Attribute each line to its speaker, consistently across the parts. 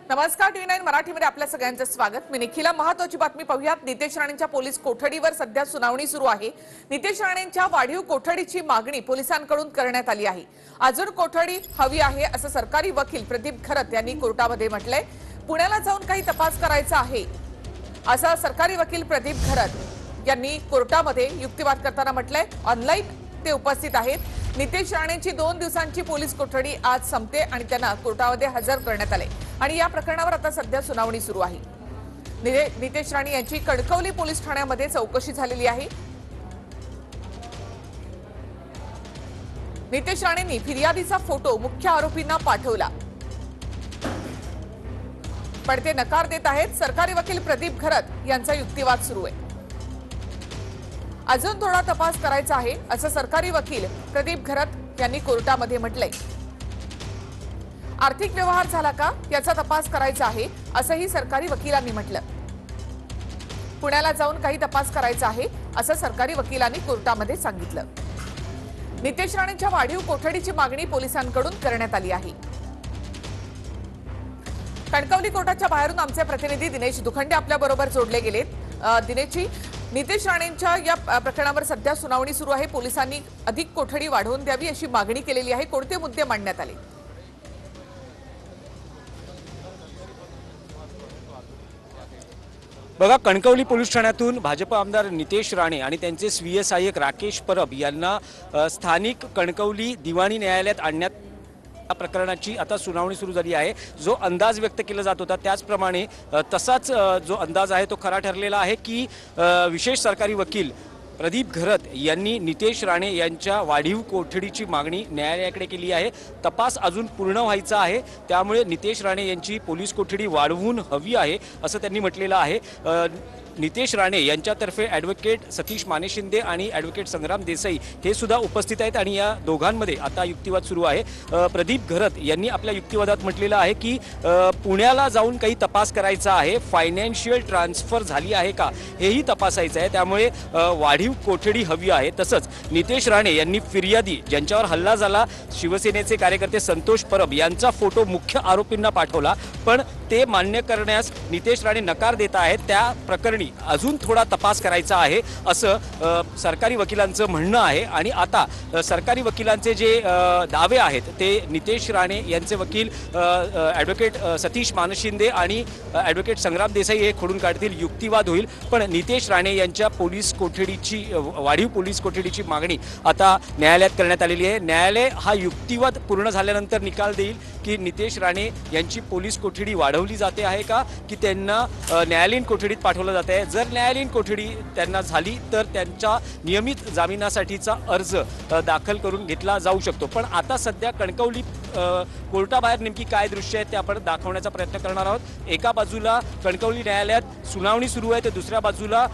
Speaker 1: नमस्कार टी9 मराठीमध्ये आपल्या सगळ्यांचं स्वागत। मी निखिला। महत्त्वाची बातमी पाहूयात। नितेश राणेंच्या पोलीस कोठडीवर सध्या सुनावणी सुरू आहे। नितेश राणेंच्या वाढीव कोठडीची मागणी पोलिसांकडून करण्यात आली आहे। अजून कोठडी हवी आहे असं सरकारी वकील प्रदीप खरत यांनी कोर्टामध्ये म्हटलंय। पुण्याला जाऊन काही तपास करायचा आहे असं सरकारी वकील प्रदीप खरत यांनी कोर्टामध्ये युक्तिवाद करताना म्हटलंय। ऑनलाईन ते उपस्थित आहेत। नितेश राणेंची 2 दिवसांची पोलीस कोठडी आज संपते आणि त्यांना कोर्टामध्ये हजर करण्यात आले आणि या प्रकरणावर आता सध्या सुनावणी सुरू आहे। नितेश राणे यांची कणकवली पोलीस ठाण्यामध्ये चौकशी झालेली आहे। नितेश राणेंनी फिर्यादीचा फोटो मुख्य आरोपींना पाठवला, पण ते नकार देत आहेत। सरकारी वकील प्रदीप खरत यांचा युक्तिवाद सुरू आहे। अजून थोडा तपास करायचा आहे असं सरकारी वकील प्रदीप खरत यांनी कोर्टामध्ये म्हटलंय। आर्थिक व्यवहार झाला का याचा तपास करायचा आहे असंही सरकारी वकिलांनी म्हटलं। पुण्याला जाऊन काही तपास करायचा आहे असं सरकारी वकिलांनी कोर्टामध्ये सांगितलं। नितेश राणेंच्या वाढीव कोठडीची मागणी पोलिसांकडून करण्यात आली आहे। कणकवली कोर्टाच्या बाहेरून आमचे प्रतिनिधी दिनेश दुखंडे आपल्या बरोबर जोडले गेलेत। दिनेशजी, नितेश राणेंच्या या प्रकरणावर सध्या सुनावणी सुरू आहे। पोलिसांनी अधिक कोठडी वाढवून द्यावी अशी मागणी केलेली आहे। कोणते मुद्दे मांडण्यात आले?
Speaker 2: बघा, कणकवली पोलीस ठाण्यातून भाजप आमदार नितेश राणे आणि त्यांचे स्वीय सहाय्यक राकेश परब यांना स्थानिक कणकवली दिवाणी न्यायालयात आणण्यात या प्रकरणाची आता सुनावणी सुरू झाली आहे। जो अंदाज व्यक्त केला जात होता त्याचप्रमाणे तसाच जो अंदाज आहे तो खरा ठरलेला आहे की विशेष सरकारी वकील प्रदीप खरत यांनी नितेश राणे यांच्या वाढीव कोठडीची मागणी न्यायालयाकडे केली आहे। तपास अजून पूर्ण व्हायचा आहे, त्यामुळे नितेश राणे यांची पोलीस कोठडी वाढवून हवी आहे असं त्यांनी म्हटलेलं आहे। नितेश राणे यांच्यातर्फे ॲडव्होकेट सतीश मानेशिंदे आणि ॲडव्होकेट संग्राम देसाई हे सुद्धा उपस्थित आहेत आणि या दोघांमध्ये आता युक्तिवाद सुरू आहे। प्रदीप खरत यांनी आपल्या युक्तिवादात म्हटलेलं आहे की पुण्याला जाऊन काही तपास करायचा आहे, फायनान्शियल ट्रान्सफर झाली आहे का हेही तपासायचं आहे, त्यामुळे वाढीव कोठडी हवी आहे। तसंच नितेश राणे यांनी फिर्यादी ज्यांच्यावर हल्ला झाला शिवसेनेचे कार्यकर्ते संतोष परब यांचा फोटो मुख्य आरोपींना पाठवला, पण ते मान्य करण्यास नितेश राणे नकार देत आहेत। त्या प्रकरणी अजून थोडा तपास करायचा आहे असं सरकारी वकिलांचं म्हणणं आहे। आणि आता सरकारी वकिलांचे जे दावे आहेत ते नितेश राणे यांचे वकील ॲडव्होकेट सतीश मानशिंदे आणि ॲडव्होकेट संग्राम देसाई हे खोडून काढतील, युक्तिवाद होईल। पण नितेश राणे यांच्या पोलीस कोठडीची वाढीव पोलीस कोठडीची मागणी आता न्यायालयात करण्यात आलेली आहे। न्यायालय हा युक्तिवाद पूर्ण झाल्यानंतर निकाल देईल की नितेश राणे यांची पोलीस कोठडी वाढवली जाते आहे का की त्यांना न्यायालयीन कोठडीत पाठवलं जाते आहे। जर न्यायालयीन कोठडी त्यांना झाली तर त्यांच्या नियमित जामिनासाठीचा अर्ज दाखल करून घेतला जाऊ शकतो। पण आता सध्या कणकवली कोर्टाबाहेर नेमकी काय दृश्य आहे ते आपण दाखवण्याचा प्रयत्न करणार आहोत। एका बाजूला कणकवली न्यायालयात सुनावणी सुरू आहे तर दुसऱ्या बाजूला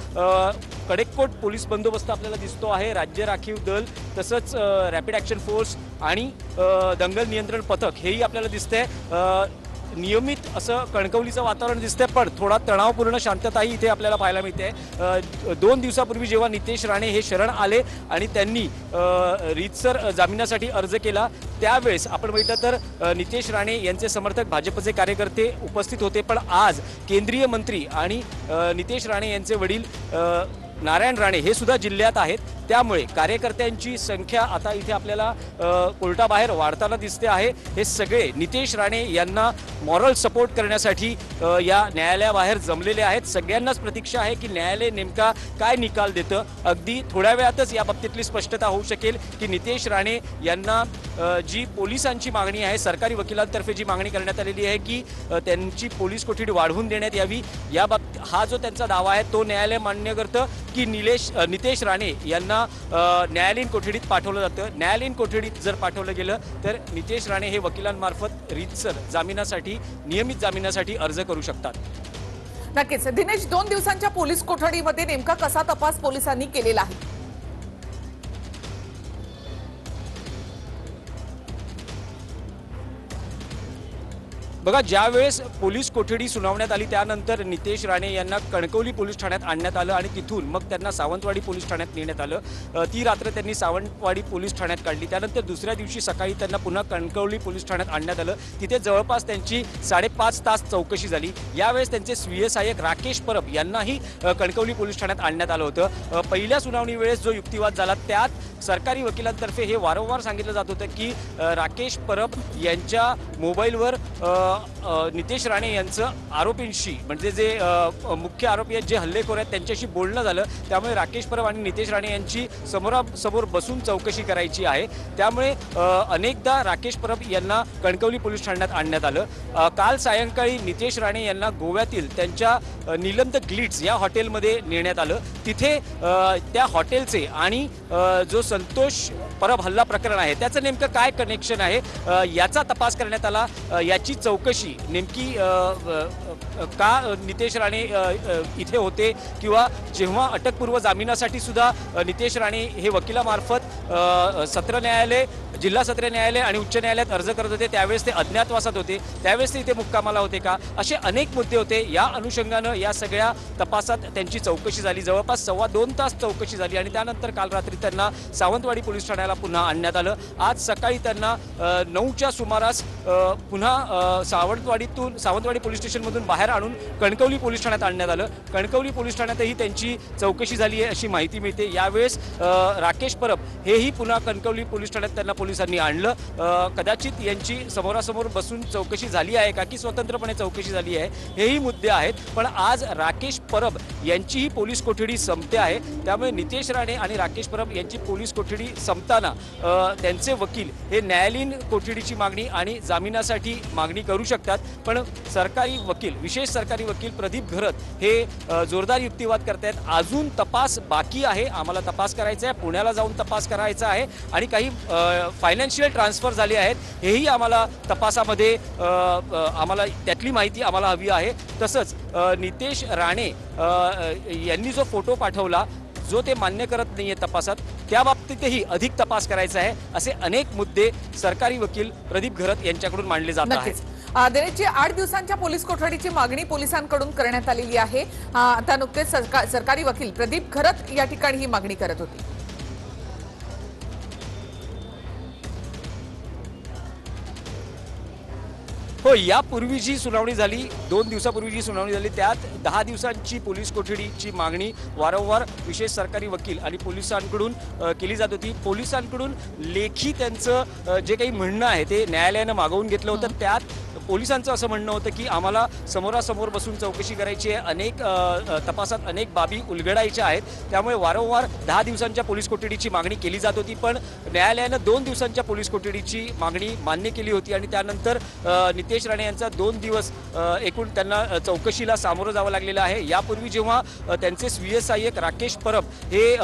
Speaker 2: कडेकोट पोलीस बंदोबस्त आपल्याला दिसतो आहे। राज्य राखीव दल तसंच रॅपिड ॲक्शन फोर्स आणि दंगल नियंत्रण पथक हेही आपल्याला दिसतंय। नियमित असं कणकवलीचं वातावरण दिसतंय, पण थोडा तणावपूर्ण शांतताही इथे आपल्याला पाहायला मिळते। 2 दिवसापूर्वी जेव्हा नितेश राणे हे शरण आले आणि त्यांनी रीतसर जामिनासाठी अर्ज केला त्यावेळेस आपण बघितलं तर नितेश राणे यांचे समर्थक भाजपचे कार्यकर्ते उपस्थित होते, पण आज केंद्रीय मंत्री आणि नितेश राणे यांचे वडील नारायण राणे हे सुद्धा जिल्ह्यात आहेत, त्यामुळे कार्यकर्त्यांची संख्या आता इथे आपल्याला कोर्टाबाहेर वाढताना दिसते आहे। हे सगळे नितेश राणे यांना मॉरल सपोर्ट करण्यासाठी या न्यायालयाबाहेर जमलेले आहेत। सगळ्यांनाच प्रतीक्षा आहे की न्यायालय नेमका काय निकाल देतं। अगदी थोड्या वेळातच या बाबतीतली स्पष्टता होऊ शकेल की नितेश राणे यांना जी पोलिसांची मागणी आहे, सरकारी वकिलांतर्फे जी मागणी करण्यात आलेली आहे की त्यांची पोलीस कोठडी वाढवून देण्यात यावी, या बाबतीत हा जो त्यांचा दावा आहे तो न्यायालय मान्य करतं की नितेश राणे यांना न्यायालयीन कोठडीत पाठवलं जातं। न्यायालयीन कोठडीत जर पाठवलं गेलं तर नितेश राणे हे वकिलांमार्फत रीतसर जामिनासाठी नियमित जामिनासाठी अर्ज करू शकतात।
Speaker 1: नक्कीच दिनेश, 2 दिवसांच्या पोलीस कोठडीमध्ये नेमका कसा तपास पोलिसांनी केलेला आहे?
Speaker 2: बघा, ज्यावेळेस पोलीस कोठडी सुनावण्यात आली त्यानंतर नितेश राणे यांना कणकवली पोलीस ठाण्यात आणण्यात आलं आणि तिथून मग त्यांना सावंतवाडी पोलीस ठाण्यात नेण्यात आलं। ती रात्र त्यांनी सावंतवाडी पोलीस ठाण्यात काढली। त्यानंतर दुसऱ्या दिवशी सकाळी त्यांना पुन्हा कणकवली पोलीस ठाण्यात आणण्यात आलं। तिथे जवळपास त्यांची 5.5 तास चौकशी झाली। यावेळेस त्यांचे स्वीय सहाय्यक राकेश परब यांनाही कणकवली पोलीस ठाण्यात आणण्यात आलं होतं। पहिल्या सुनावणी वेळेस जो युक्तिवाद झाला त्यात सरकारी वकिलांतर्फे हे वारंवार सांगितलं जात होतं की राकेश परब यांच्या मोबाईलवर नितेश राणे यांचं आरोपींशी म्हणजे जे मुख्य आरोपी आहेत जे हल्लेखोर आहेत त्यांच्याशी बोलणं झालं। त्यामुळे राकेश परब आणि नितेश राणे यांची समोरासमोर बसून चौकशी करायची आहे। त्यामुळे अनेकदा राकेश परब यांना कणकवली पोलीस ठाण्यात आणण्यात आलं। काल सायंकाळी नितेश राणे यांना गोव्यातील त्यांच्या नीलम द ग्लिट्स या हॉटेलमध्ये नेण्यात आलं। तिथे त्या हॉटेलचे आणि जो संतोष परब हल्ला प्रकरण आहे त्याचं नेमकं काय कनेक्शन आहे याचा तपास करण्यात आला। याची चौकशी नेमकी का नितेश राणे इथे होते किंवा जेव्हा अटकपूर्व जामिनासाठी सुद्धा नितेश राणे हे वकिलामार्फत सत्र न्यायालय, जिल्हा सत्र न्यायालय आणि उच्च न्यायालयात अर्ज करत होते त्यावेळेस ते अज्ञातवासात होते, त्यावेळेस ते इथे मुक्कामाला होते का, असे अनेक मुद्दे होते। या अनुषंगानं या सगळ्या तपासात त्यांची चौकशी झाली। जवळपास 2.25 तास चौकशी झाली आणि त्यानंतर काल रात्री त्यांना सावंतवाडी पोलीस ठाण्याला पुन्हा आणण्यात आलं। आज सकाळी त्यांना 9च्या सुमारास पुन्हा सावंतवाडी पोलीस स्टेशनमधून बाहेर आणून कणकवली पोलीस ठाण्यात आणण्यात आलं। कणकवली पोलीस ठाण्यातही त्यांची चौकशी झाली आहे अशी माहिती मिळते। यावेळेस राकेश परब हेही पुन्हा कणकवली पोलीस ठाण्यात त्यांना पोलिसांनी आणलं। कदाचित यांची समोरासमोर बसून चौकशी झाली आहे का की स्वतंत्रपणे चौकशी झाली आहे हेही मुद्दे आहेत। पण आज राकेश परब यांचीही पोलीस कोठडी संपते आहे। त्यामुळे नितेश राणे आणि राकेश परब यांची पोलीस कोठडी संपताना त्यांचे वकील हे न्यायालयीन कोठडीची मागणी आणि जामिनासाठी मागणी करू शकतात। पण सरकारी वकील, विशेष सरकारी वकील प्रदीप घरत हे जोरदार युक्तिवाद करतायत। अजून तपास बाकी आहे, आम्हाला तपास करायचा आहे, पुण्याला जाऊन तपास करायचा आहे आणि काही फायनान्शियल ट्रान्सफर झाले आहेत हेही आम्हाला तपासामध्ये आम्हाला त्यातली माहिती आम्हाला हवी आहे। तसंच नितेश राणे यांनी जो फोटो पाठवला जो ते मान्य करत नाहीये तपासात त्या बाबतीतही अधिक तपास करायचा आहे असे अनेक मुद्दे सरकारी वकील प्रदीप घरत यांच्याकडून मांडले जात आहेत।
Speaker 1: दिनेशजी, 8 दिवसांच्या पोलीस कोठडीची मागणी पोलिसांकडून करण्यात आलेली आहे। आता नुकतेच सरकारी वकील प्रदीप घरत या ठिकाणी ही मागणी करत होते।
Speaker 2: हो, यापूर्वी जी सुनावणी झाली 2 दिवसापूर्वी जी सुनावणी झाली त्यात 10 दिवसांची पोलीस कोठडीची मागणी वारंवार विशेष सरकारी वकील आणि पोलिसांकडून केली जात होती। पोलिसांकडून लेखी त्यांचं जे काही म्हणणं आहे ते न्यायालयानं मागवून घेतलं होतं। त्यात पोलिसांचं असं म्हणणं होतं की आम्हाला समोरासमोर बसून चौकशी करायची आहे, अनेक तपासात अनेक बाबी उलगडायच्या आहेत। त्यामुळे वारंवार 10 दिवसांच्या पोलीस कोठडीची मागणी केली जात होती। पण न्यायालयानं 2 दिवसांच्या पोलीस कोठडीची मागणी मान्य केली होती आणि त्यानंतर नितेश राणे यांचा 2 दिवस एकूण त्यांना चौकशीला सामोरं जावं लागलेलं आहे। यापूर्वी जेव्हा त्यांचे स्वीय सहाय्यक राकेश परब हे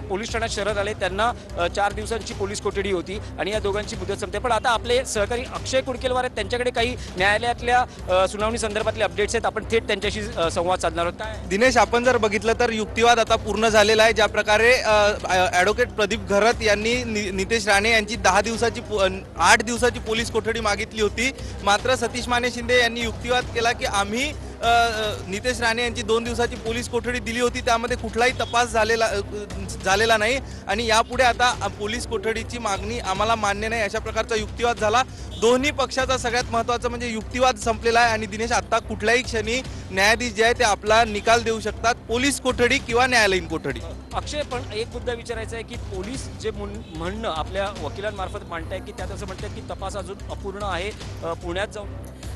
Speaker 2: पोलीस ठाण्यात शरण आले त्यांना 4 दिवसांची पोलीस कोठडी होती आणि या दोघांची मुदत संपते। पण आता आपले सहकारी अक्षय कुडकेलवार आहेत, त्यांच्याकडे काही न्यायालयातल्या सुनावणी संदर्भातले अपडेट्स आहेत, आपण थेट त्यांच्याशी संवाद साधणार आहोत।
Speaker 3: दिनेश, आपण जर बघितलं तर युक्तिवाद आता पूर्ण झालेला आहे। ज्या प्रकारे ॲडव्होकेट प्रदीप घरत यांनी नितेश राणे यांची 8 दिवसाची पोलीस कोठडी मागितली होती, मात्र सतीश माने शिंदे यांनी युक्तिवाद केला की आम्ही नितेश राणे यांची 2 दिवसाची पोलीस कोठडी दिली होती, त्यामध्ये कुठलाही तपास झालेला नाही आणि यापुढे आता पोलीस कोठडीची मागणी आम्हाला मान्य नाही अशा प्रकारचा युक्तिवाद झाला। दोन्ही पक्षाचा सगळ्यात महत्त्वाचं म्हणजे युक्तिवाद संपलेला आहे आणि दिनेश आता कुठल्याही क्षणी न्यायाधीश जे आहे ते आपला निकाल देऊ शकतात, पोलीस कोठडी किंवा न्यायालयीन कोठडी।
Speaker 2: अक्षय, पण एक मुद्दा विचारायचा आहे की पोलीस जे म्हणणं आपल्या वकिलांमार्फत मांडताय की त्यात असं म्हणतात की तपास अजून अपूर्ण आहे, पुण्यात जाऊन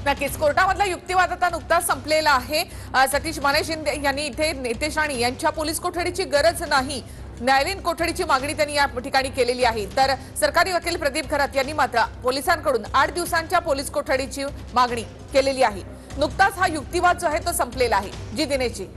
Speaker 1: नक्कीच कोर्टामधला युक्तिवाद आता नुकताच संपलेला आहे। सतीश माने शिंदे यांनी इथे नितेश राणे यांच्या पोलीस कोठडीची गरज नाही, न्यायालयीन कोठडीची मागणी त्यांनी या ठिकाणी केलेली आहे। तर सरकारी वकील प्रदीप घरत यांनी मात्र पोलिसांकडून 8 दिवसांच्या पोलीस कोठडीची मागणी केलेली आहे। नुकताच हा युक्तिवाद जो आहे तो संपलेला आहे। जी दिनेशजी,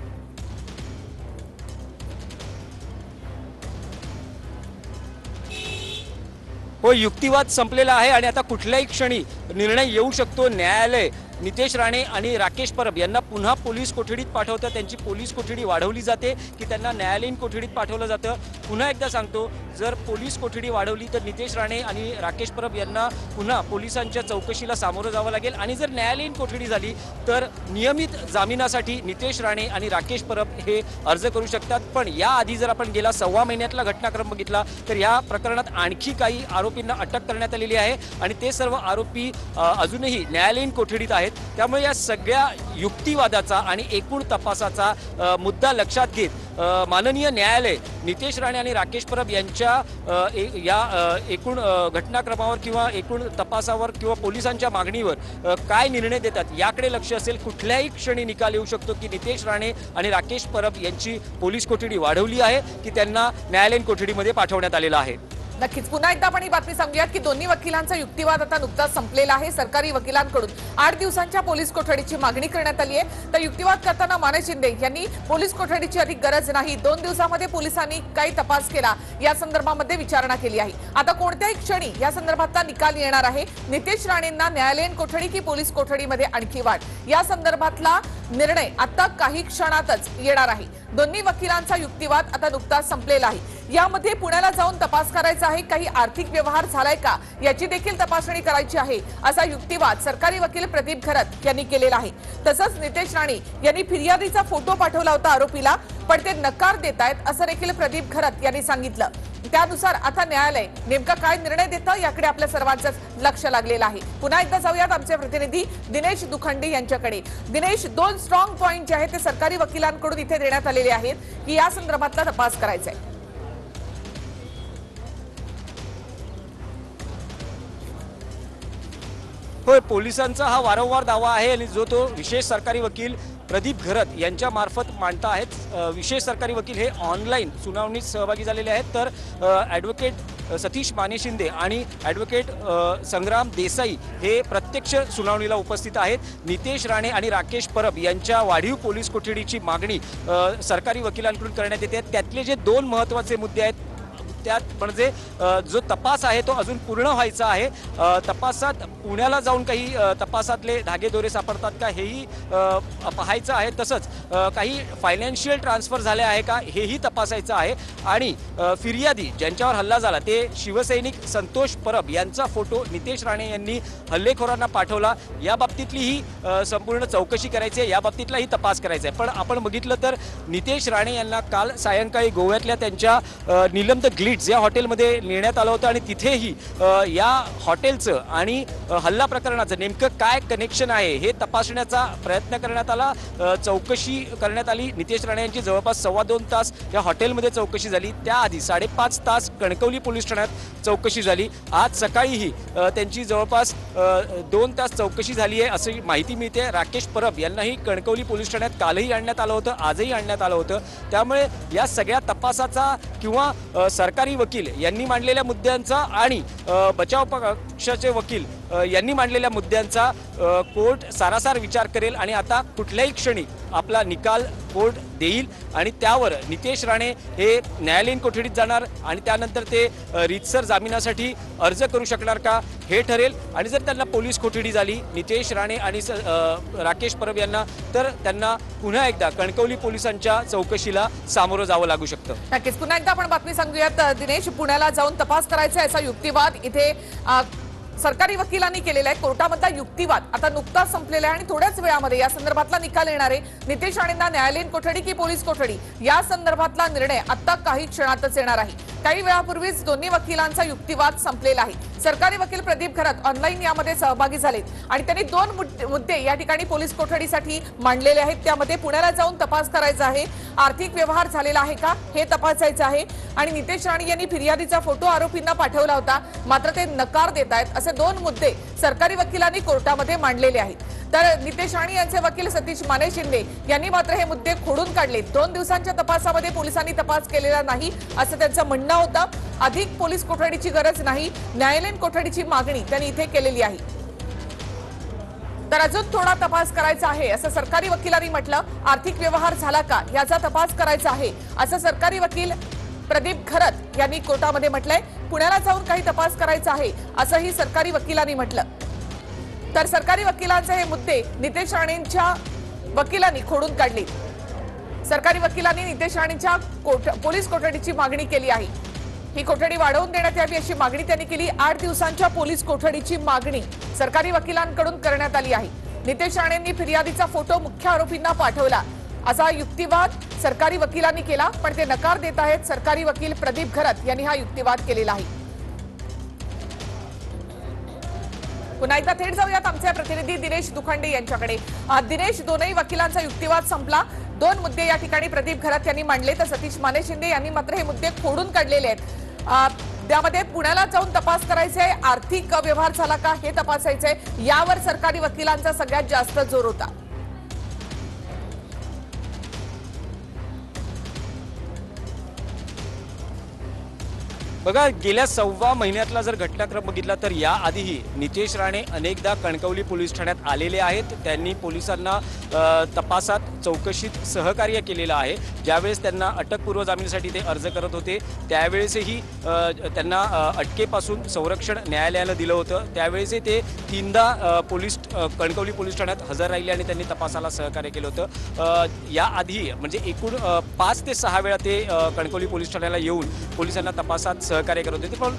Speaker 2: हो, युक्तिवाद संपलेला आहे आणि आता कुठल्याही क्षणी निर्णय येऊ शकतो। न्यायालय नितेश राणे आणि राकेश परब यांना पुन्हा पोलीस कोठडीत पाठवतं, त्यांची पोलीस कोठडी वाढवली जाते की त्यांना न्यायालयीन कोठडीत पाठवलं जातं? पुन्हा एकदा सांगतो, जर पोलीस कोठडी वाढवली तर नितेश राणे आणि राकेश परब यांना पुन्हा पोलिसांच्या चौकशीला सामोरं जावं लागेल आणि जर न्यायालयीन कोठडी झाली तर नियमित जामिनासाठी नितेश राणे आणि राकेश परब हे अर्ज करू शकतात। पण याआधी जर आपण गेला 1.25 महिन्यातला घटनाक्रम बघितला तर या प्रकरणात आणखी काही आरोपींना अटक करण्यात आलेली आहे आणि ते सर्व आरोपी अजूनही न्यायालयीन कोठडीत आहेत। त्यामुळे या सगळ्या युक्तिवादाचा आणि एकूण तपासाचा मुद्दा लक्षात घेत माननीय न्यायालय नितेश राणे आणि राकेश परब यांच्या या एकूण घटनाक्रमावर किंवा एकूण तपासावर किंवा पोलिसांच्या मागणीवर काय निर्णय देतात याकडे लक्ष असेल। कुठल्याही क्षणी निकाल येऊ शकतो की नितेश राणे आणि राकेश परब यांची पोलीस कोठडी वाढवली आहे की त्यांना न्यायालयीन कोठडीमध्ये पाठवण्यात आलेलं आहे।
Speaker 1: नक्कीच पुन्हा एकदा आपण ही बातमी सांगूयात की दोन्ही वकिलांचा युक्तिवाद आता नुकताच संपलेला आहे। सरकारी वकिलांकडून 8 दिवसांच्या पोलीस कोठडीची मागणी करण्यात आली आहे। तर युक्तिवाद करताना माने शिंदे यांनी पोलीस कोठडीची अधिक गरज नाही, 2 दिवसांमध्ये पोलिसांनी काही तपास केला या संदर्भामध्ये विचारणा केली आहे। आता कोणत्याही क्षणी या संदर्भातला निकाल येणार आहे। नितेश राणेंना न्यायालयीन कोठडी की पोलीस कोठडीमध्ये आणखी वाढ या संदर्भातला निर्णय आता काही क्षणातच येणार आहे। दोन्ही वकिलांचा युक्तिवाद आता नुकताच संपलेला आहे। यामध्ये पुण्याला जाऊन तपास करायचा आहे, काही आर्थिक व्यवहार झालाय का याची देखील तपासणी करायची आहे असा युक्तिवाद सरकारी वकील प्रदीप खरत यांनी केलेला आहे। तसंच नितेश राणे यांनी फिर्यादीचा फोटो पाठवला होता आरोपीला, पण ते नकार देतायत असं देखील प्रदीप खरत यांनी सांगितलं। त्यानुसार आता न्यायालय नेमका काय निर्णय देतं याकडे आपल्या सर्वांचंच लक्ष लागलेलं आहे। पुन्हा एकदा जाऊयात आमचे प्रतिनिधी दिनेश दुखंडे यांच्याकडे। दिनेश, 2 स्ट्रॉंग पॉइंट जे आहेत ते सरकारी वकिलांकडून इथे देण्यात आलेले आहेत की या संदर्भातला तपास करायचा आहे।
Speaker 2: होय, पोलिसांचा हा वारंवार दावा आहे आणि जो तो विशेष सरकारी वकील प्रदीप खरत यांच्या मार्फत मांडता आहेत। विशेष सरकारी वकील हे ऑनलाईन सुनावणीत सहभागी झालेले आहेत, तर ॲडव्होकेट सतीश माने शिंदे आणि ॲडव्होकेट संग्राम देसाई हे प्रत्यक्ष सुनावणीला उपस्थित आहेत। नितेश राणे आणि राकेश परब यांच्या वाढीव पोलीस कोठडीची मागणी सरकारी वकिलांकडून करण्यात येते। त्यातले जे 2 महत्त्वाचे मुद्दे आहेत त्यात म्हणजे जो तपास आहे तो अजून पूर्ण व्हायचा आहे। तपासात पुण्याला जाऊन काही तपासातले धागेदोरे सापडतात का हेही पाहायचं आहे। तसंच काही फायनान्शियल ट्रान्सफर झाले आहे का हेही तपासायचं आहे। आणि फिर्यादी ज्यांच्यावर हल्ला झाला ते शिवसैनिक संतोष परब यांचा फोटो नितेश राणे यांनी हल्लेखोरांना पाठवला या बाबतीतली ही संपूर्ण चौकशी करायची आहे, या बाबतीतलाही तपास करायचा आहे। पण आपण बघितलं तर नितेश राणे यांना काल सायंकाळी गोव्यातल्या त्यांच्या निलम द ग्लिट्स या हॉटेलमध्ये नेण्यात आलं होतं आणि तिथेही या हॉटेलचं आणि हल्ला प्रकरणाचं नेमकं काय कनेक्शन आहे हे तपासण्याचा प्रयत्न करण्यात आला। चौकशी करण्यात आली। नितेश राणे यांची जवळपास 2.25 तास या हॉटेलमध्ये चौकशी झाली। त्याआधी 5.5 तास कणकवली पोलीस ठाण्यात चौकशी झाली। आज सकाळीही त्यांची जवळपास 2 तास चौकशी झाली आहे अशी माहिती मिळते। राकेश परब यांनाही कणकवली पोलीस ठाण्यात कालही आणण्यात आलं होतं, आजही आणण्यात आलं होतं। त्यामुळे या सगळ्या तपासाचा किंवा सरकारी वकील यांनी मांडलेल्या मुद्द्यांचा आणि बचाव पक्षाचे वकील यांनी मांडलेल्या मुद्द्यांचा कोर्ट सारासार विचार करेल आणि आता कुठल्याही क्षणी आपला निकाल कोर्ट देईल आणि त्यावर नितेश राणे हे न्यायालयीन कोठडीत जाणार आणि त्यानंतर ते रीतसर जामिनासाठी अर्ज करू शकणार का हे ठरेल। आणि जर त्यांना पोलीस कोठडी झाली नितेश राणे आणि राकेश परब यांना, तर त्यांना पुन्हा एकदा कणकवली पोलिसांच्या चौकशीला सामोरं जावं लागू शकतं।
Speaker 1: नक्कीच पुन्हा एकदा आपण बातमी सांगूयात दिनेश, पुण्याला जाऊन तपास करायचा असा युक्तिवाद इथे सरकारी वकिलांनी केलेला आहे। कोर्टामधला युक्तिवाद आता नुकताच संपलेला आहे आणि थोड्याच वेळामध्ये या संदर्भातला निकाल येणार आहे। नितेश राणेंना न्यायालयीन कोठडी की पोलीस कोठडी या संदर्भातला निर्णय आता काही क्षणातच येणार आहे। काही वेळापूर्वीच दोन्ही वकिलांचा युक्तिवाद संपलेला आहे। सरकारी वकील प्रदीप खरत ऑनलाईन यामध्ये सहभागी झालेत आणि त्यांनी 2 मुद्दे या ठिकाणी पोलीस कोठडीसाठी मांडलेले आहेत। त्यामध्ये पुण्याला जाऊन तपास करायचा आहे, आर्थिक व्यवहार झालेला आहे का हे तपासायचं आहे आणि नितेश राणे यांनी फिर्यादीचा फोटो आरोपींना पाठवला होता मात्र ते नकार देत आहेत असे 2 मुद्दे सरकारी वकिलांनी कोर्टामध्ये मांडलेले आहेत। तर नितेश राणे यांचे वकील सतीश माने शिंदे यांनी मात्र हे मुद्दे खोडून काढले। 2 दिवसांच्या तपासामध्ये पोलिसांनी तपास केलेला नाही असं त्यांचं म्हणणं होतं। अधिक पोलीस कोठडीची गरज नाही, न्यायालयीन कोठडीची मागणी त्यांनी इथे केलेली आहे। तर अजून थोडा तपास करायचा आहे असं सरकारी वकिलांनी म्हटलं। आर्थिक व्यवहार झाला का याचा तपास करायचा आहे असं सरकारी वकील प्रदीप खरत यांनी कोर्टामध्ये म्हटलंय। पुण्याला जाऊन काही तपास करायचा आहे असंही सरकारी वकिलांनी म्हटलं। तर सरकारी वकिलांचे हे मुद्दे नितेश राणेंच्या वकिलांनी खोडून काढले। सरकारी वकिलांनी नितेश राणेंच्या पोलीस कोठडीची मागणी केली आहे। ही कोठडी वाढवून देण्यात यावी अशी मागणी त्यांनी केली। 8 दिवसांच्या पोलीस कोठडीची मागणी सरकारी वकिलांकडून करण्यात आली आहे। नितेश राणेंनी फिर्यादीचा फोटो मुख्य आरोपींना पाठवला असा युक्तिवाद सरकारी वकिलांनी केला, पण ते नकार देत आहेत। सरकारी वकील प्रदीप घरत यांनी हा युक्तिवाद केलेला आहे। पुन्हा एकदा थेट जाऊयात आमचे प्रतिनिधी दिनेश दुखंडे यांच्याकडे। दिनेश, दोनही वकिलांचा युक्तिवाद संपला। 2 मुद्दे या ठिकाणी प्रदीप घरत यांनी मांडले, तर सतीश माने शिंदे यांनी मात्र हे मुद्दे खोडून काढलेले आहेत। त्यामध्ये पुण्याला जाऊन तपास करायचे, आर्थिक व्यवहार झाला का हे तपासायचे, यावर सरकारी वकिलांचा सगळ्यात जास्त जोर होता।
Speaker 2: बघा, गेल्या 1.25 महिन्यातला जर घटनाक्रम बघितला तर याआधीही नितेश राणे अनेकदा कणकवली पोलीस ठाण्यात आलेले आहेत। त्यांनी पोलिसांना तपासात चौकशीत सहकार्य केलेलं आहे। ज्यावेळेस त्यांना अटकपूर्व जामीनासाठी ते अर्ज करत होते त्यावेळेसही त्यांना अटकेपासून संरक्षण न्यायालयानं दिलं होतं। त्यावेळेसही ते 3दा कणकवली पोलीस ठाण्यात हजर राहिले आणि त्यांनी तपासाला सहकार्य केलं होतं। याआधी म्हणजे एकूण 5 ते 6 वेळा ते कणकवली पोलीस ठाण्याला येऊन पोलिसांना तपासात सहकार्य करत होते। पण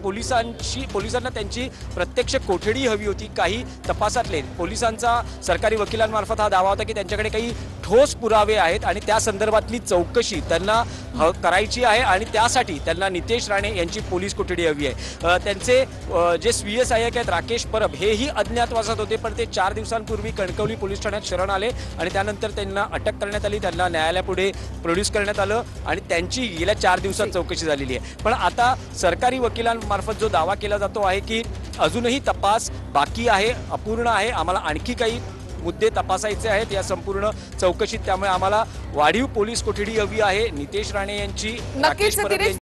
Speaker 2: पोलिसांना त्यांची प्रत्यक्ष कोठडी हवी होती। काही तपासातले पोलिसांचा सरकारी वकिलांमार्फत हा दावा होता की त्यांच्याकडे काही ठोस पुरावे आहेत आणि त्या संदर्भातली चौकशी त्यांना करायची आहे आणि त्यासाठी त्यांना नितेश राणे यांची पोलीस कोठडी हवी आहे। त्यांचे जे स्वीय सहाय्यक आहेत राकेश परब हेही अज्ञातवासात होते, पण ते 4 दिवसांपूर्वी कणकवली पोलीस ठाण्यात शरण आले आणि त्यानंतर त्यांना अटक करण्यात आली, त्यांना न्यायालयापुढे प्रोड्यूस करण्यात आलं आणि त्यांची गेल्या 4 दिवसात चौकशी झालेली आहे। पण आता सरकारी वकिलांमार्फत जो दावा केला जातो आहे की अजूनही तपास बाकी आहे, अपूर्ण आहे, आम्हाला आणखी काही मुद्दे तपासायचे आहेत या संपूर्ण चौकशीत, त्यामुळे आम्हाला वाढीव पोलीस कोठडी हवी आहे। नितेश राणे यांची
Speaker 1: नक्कीच
Speaker 2: राकेश परब
Speaker 1: दिनेश